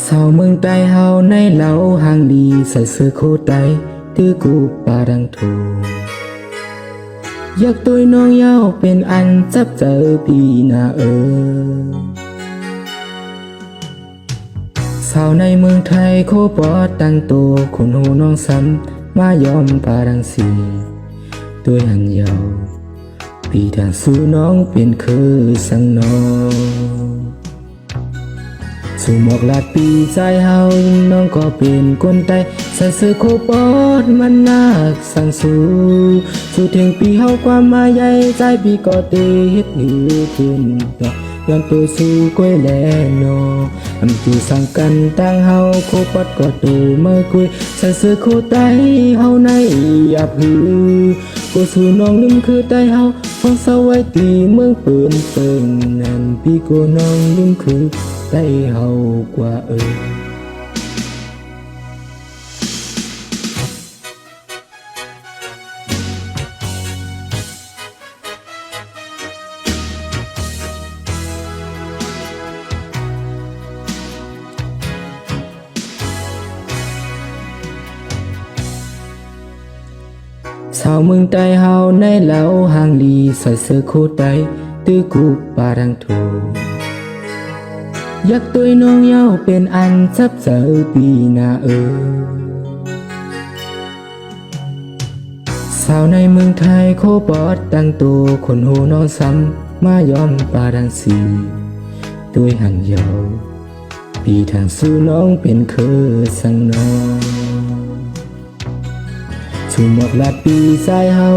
สาวเมืองใต้เฮาในเหล่าห่างดีใส่เสื้อโคตรไตตื้อกูปาดังโถอยากตัวน้องเย้าเป็นอันจับเจอปีหน้าสาวในเมืองไทยโคปอดตั้งโตคนหูน้องซ้ำมายอมปาดังสีตัวหันเยาปีทางสู่น้องเป็นคือสังน้องสู่หมอกลาดปีใจเฮาน้องก็เป็นคนใต้ใส่เสื้อโคปอดมันนักสั่งสู่เทียงปีเฮาความมาใหญ่ใจปีก็เตเฮ็ดหือขึ้นต่อยอมตัวสู่ก้อยแลโนอำจูสั่งกันตั้งเฮาโคปอดก็ตูมาคุยใส่เสื้อโคใต้เฮาในอยากหือก็สู่น้องลืมคือใต้เฮาฟังสาวไว้ตีเมืองเปิ่นเปิ่นนั่นพี่ก็น้องลืมคือใต้เฮากว่าสาวเมืองใต้เฮาในเหล่าห่างดีใส่เสื้อโคตรไตตื้อกูปาดังโถอยากตัวน้องเย้าเป็นอันจับเจอปีหน้าสาวในเมืองไทยโคปอดตั้งโตคนหูน้องซ้ำมายอมปาดังสีตัวหันเยาปีทางสู่น้องเป็นคือสังน้องสู่หมอกลาดปีใจเฮา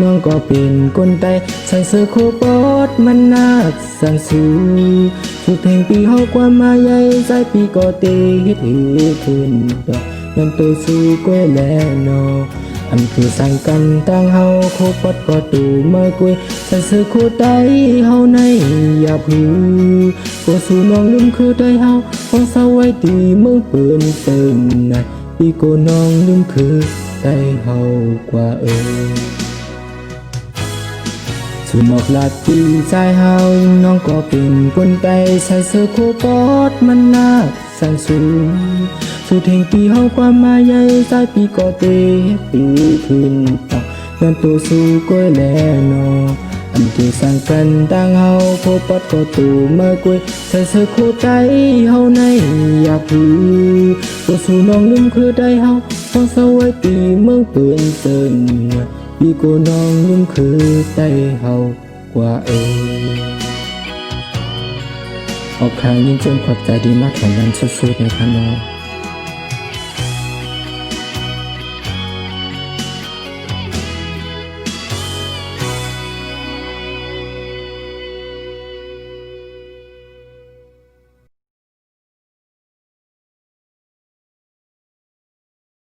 น้องก็เป็นคนใต้ใส่เสื้อโคปอดมันนักสั่งสู่เพลงปีเฮาความมาใหญ่ใจปีก็เตเฮ็ดหือขึ้นต่อยอมตัวสู่ก้อยแลโนอำคือสั่งกันตั้งเฮาโคปอดก็ตูมาคุยใส่เสื้อโคใต้เฮาในอยากหือก็สู่น้องลืมคือใต้เฮาฟังสาวไว้ตีเมืองเปิ่นเปิ่นน่ะพี่ก็น้องลืมคือใต้เฮากว่าสู่หมอกลาดปีใจเฮาน้องก็เป็นคนใต้ใส่เสื้อโคปอดมันนักสั่งสู่เทียงปีเฮาความมาใหญ่ใจปีก็เตปีขึ้นต่อยอมตัวสู่ก้อยแลโนอำที่สั่งกันตั้งเฮาโคปอดก็ตูมาคุยใส่เสื้อโคใต้เฮาในอยากหือก็สู่น้องลืมคือใต้เฮาฟังสาวไว้ตีเมืองเปิ่นเซินพี่ก็น้องลืมคือใต้เฮากว่าออกข้างยิ่งจนขอบใจดีมากแข่งกันสุดๆในคะน้อง